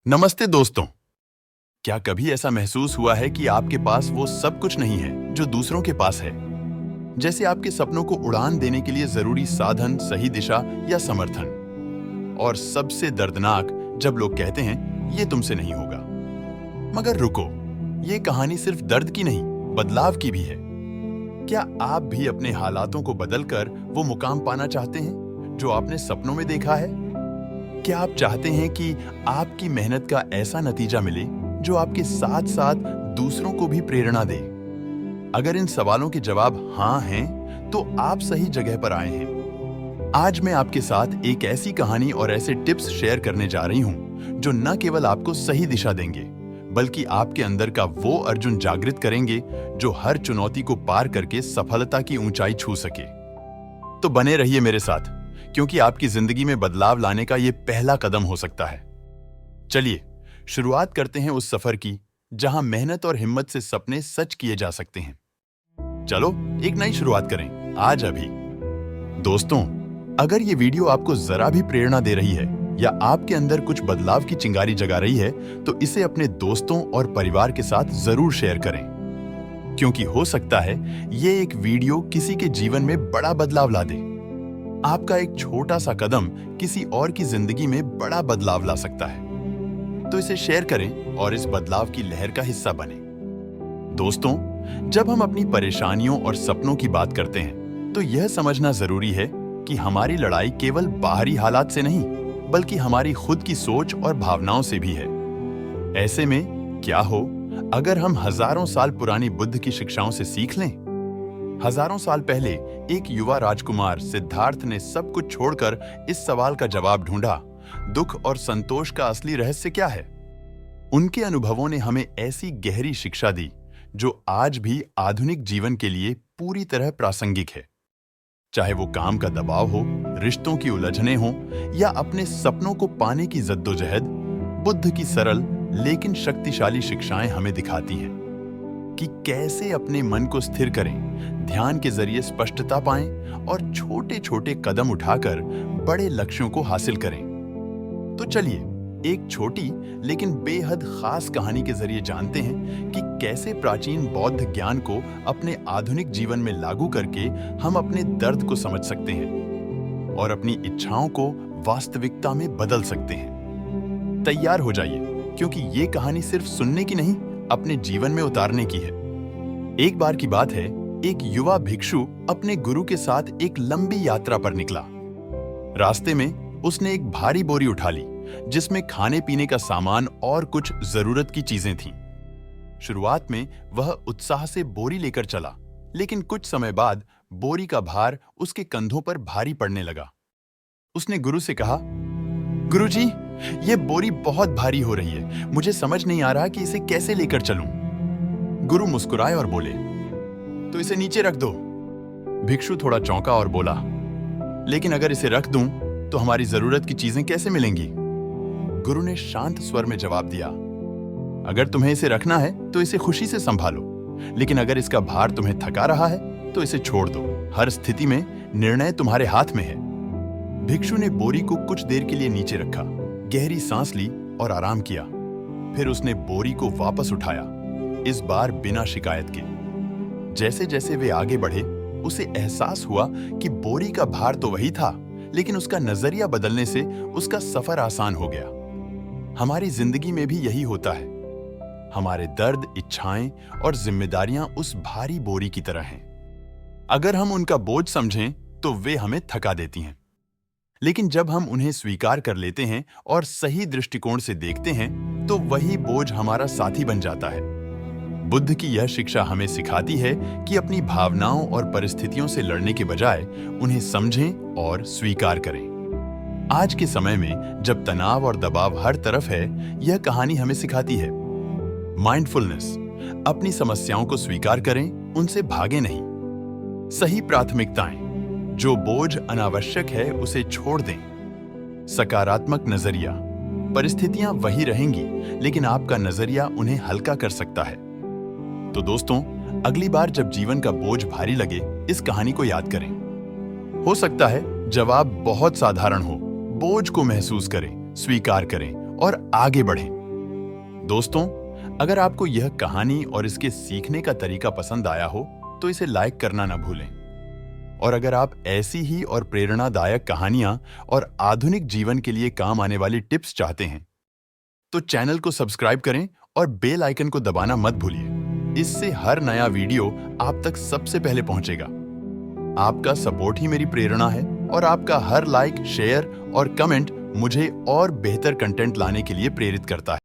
नमस्ते दोस्तों। क्या कभी ऐसा महसूस हुआ है कि आपके पास वो सब कुछ नहीं है जो दूसरों के पास है? जैसे आपके सपनों को उड़ान देने के लिए जरूरी साधन, सही दिशा या समर्थन। और सबसे दर्दनाक जब लोग कहते हैं ये तुमसे नहीं होगा। मगर रुको, ये कहानी सिर्फ दर्द की नहीं, बदलाव की भी है। क्या आप भी अपने हालातों को बदलकर वो मुकाम पाना चाहते हैं जो आपने सपनों में देखा है? क्या आप चाहते हैं कि आपकी मेहनत का ऐसा नतीजा मिले जो आपके साथ साथ दूसरों को भी प्रेरणा दे? अगर इन सवालों के जवाब हाँ हैं, तो आप सही जगह पर आए हैं। आज मैं आपके साथ एक ऐसी कहानी और ऐसे टिप्स शेयर करने जा रही हूं जो न केवल आपको सही दिशा देंगे, बल्कि आपके अंदर का वो अर्जुन जागृत करेंगे जो हर चुनौती को पार करके सफलता की ऊंचाई छू सके। तो बने रहिए मेरे साथ, क्योंकि आपकी जिंदगी में बदलाव लाने का यह पहला कदम हो सकता है। चलिए शुरुआत करते हैं उस सफर की जहां मेहनत और हिम्मत से सपने सच किए जा सकते हैं। चलो एक नई शुरुआत करें, आज अभी। दोस्तों, अगर ये वीडियो आपको जरा भी प्रेरणा दे रही है या आपके अंदर कुछ बदलाव की चिंगारी जगा रही है, तो इसे अपने दोस्तों और परिवार के साथ जरूर शेयर करें, क्योंकि हो सकता है ये एक वीडियो किसी के जीवन में बड़ा बदलाव ला दे। आपका एक छोटा सा कदम किसी और की जिंदगी में बड़ा बदलाव ला सकता है। तो इसे शेयर करें और इस बदलाव की लहर का हिस्सा बने। दोस्तों, जब हम अपनी परेशानियों और सपनों की बात करते हैं, तो यह समझना जरूरी है कि हमारी लड़ाई केवल बाहरी हालात से नहीं, बल्कि हमारी खुद की सोच और भावनाओं से भी है। ऐसे में क्या हो अगर हम हजारों साल पुरानी बुद्ध की शिक्षाओं से सीख लें? हजारों साल पहले एक युवा राजकुमार सिद्धार्थ ने सब कुछ छोड़कर इस सवाल का जवाब ढूंढा, दुख और संतोष का असली रहस्य क्या है? उनके अनुभवों ने हमें ऐसी गहरी शिक्षा दी जो आज भी आधुनिक जीवन के लिए पूरी तरह प्रासंगिक है। चाहे वो काम का दबाव हो, रिश्तों की उलझनें हो या अपने सपनों को पाने की जद्दोजहद, बुद्ध की सरल लेकिन शक्तिशाली शिक्षाएं हमें दिखाती हैं कि कैसे अपने मन को स्थिर करें, ध्यान के जरिए स्पष्टता पाएं और छोटे छोटे कदम उठाकर बड़े लक्ष्यों को हासिल करें। तो चलिए एक छोटी लेकिन बेहद खास कहानी के जरिए जानते हैं कि कैसे प्राचीन बौद्ध ज्ञान को अपने आधुनिक जीवन में लागू करके हम अपने दर्द को समझ सकते हैं और अपनी इच्छाओं को वास्तविकता में बदल सकते हैं। तैयार हो जाइए, क्योंकि ये कहानी सिर्फ सुनने की नहीं, अपने जीवन में उतारने की है। एक बार की बात है, एक युवा भिक्षु अपने गुरु के साथ एक लंबी यात्रा पर निकला। रास्ते में उसने एक भारी बोरी उठा ली जिसमें खाने पीने का सामान और कुछ जरूरत की चीजें थीं। शुरुआत में वह उत्साह से बोरी लेकर चला, लेकिन कुछ समय बाद बोरी का भार उसके कंधों पर भारी पड़ने लगा। उसने गुरु से कहा, गुरुजी, ये बोरी बहुत भारी हो रही है, मुझे समझ नहीं आ रहा कि इसे कैसे लेकर चलूं। गुरु मुस्कुराए और बोले, तो इसे नीचे रख दो। भिक्षु थोड़ा चौंका और बोला, लेकिन अगर इसे रख दूं तो हमारी जरूरत की चीजें कैसे मिलेंगी? गुरु ने शांत स्वर में जवाब दिया, अगर तुम्हें इसे रखना है तो इसे खुशी से संभालो, लेकिन अगर इसका भार तुम्हें थका रहा है तो इसे छोड़ दो। हर स्थिति में निर्णय तुम्हारे हाथ में है। भिक्षु ने बोरी को कुछ देर के लिए नीचे रखा, गहरी सांस ली और आराम किया। फिर उसने बोरी को वापस उठाया, इस बार बिना शिकायत के। जैसे जैसे वे आगे बढ़े, उसे एहसास हुआ कि बोरी का भार तो वही था, लेकिन उसका नजरिया बदलने से उसका सफर आसान हो गया। हमारी जिंदगी में भी यही होता है। हमारे दर्द, इच्छाएं और जिम्मेदारियां उस भारी बोरी की तरह हैं। अगर हम उनका बोझ समझें तो वे हमें थका देती हैं, लेकिन जब हम उन्हें स्वीकार कर लेते हैं और सही दृष्टिकोण से देखते हैं, तो वही बोझ हमारा साथी बन जाता है। बुद्ध की यह शिक्षा हमें सिखाती है कि अपनी भावनाओं और परिस्थितियों से लड़ने के बजाय उन्हें समझें और स्वीकार करें। आज के समय में जब तनाव और दबाव हर तरफ है, यह कहानी हमें सिखाती है माइंडफुलनेस। अपनी समस्याओं को स्वीकार करें, उनसे भागे नहीं। सही प्राथमिकताएं, जो बोझ अनावश्यक है उसे छोड़ दें। सकारात्मक नजरिया, परिस्थितियां वही रहेंगी, लेकिन आपका नजरिया उन्हें हल्का कर सकता है। तो दोस्तों, अगली बार जब जीवन का बोझ भारी लगे, इस कहानी को याद करें। हो सकता है जवाब बहुत साधारण हो। बोझ को महसूस करें, स्वीकार करें और आगे बढ़ें। दोस्तों, अगर आपको यह कहानी और इसके सीखने का तरीका पसंद आया हो तो इसे लाइक करना न भूलें। और अगर आप ऐसी ही और प्रेरणादायक कहानियां और आधुनिक जीवन के लिए काम आने वाली टिप्स चाहते हैं तो चैनल को सब्सक्राइब करें और बेल आइकन को दबाना मत भूलिए। इससे हर नया वीडियो आप तक सबसे पहले पहुंचेगा। आपका सपोर्ट ही मेरी प्रेरणा है और आपका हर लाइक, शेयर और कमेंट मुझे और बेहतर कंटेंट लाने के लिए प्रेरित करता है।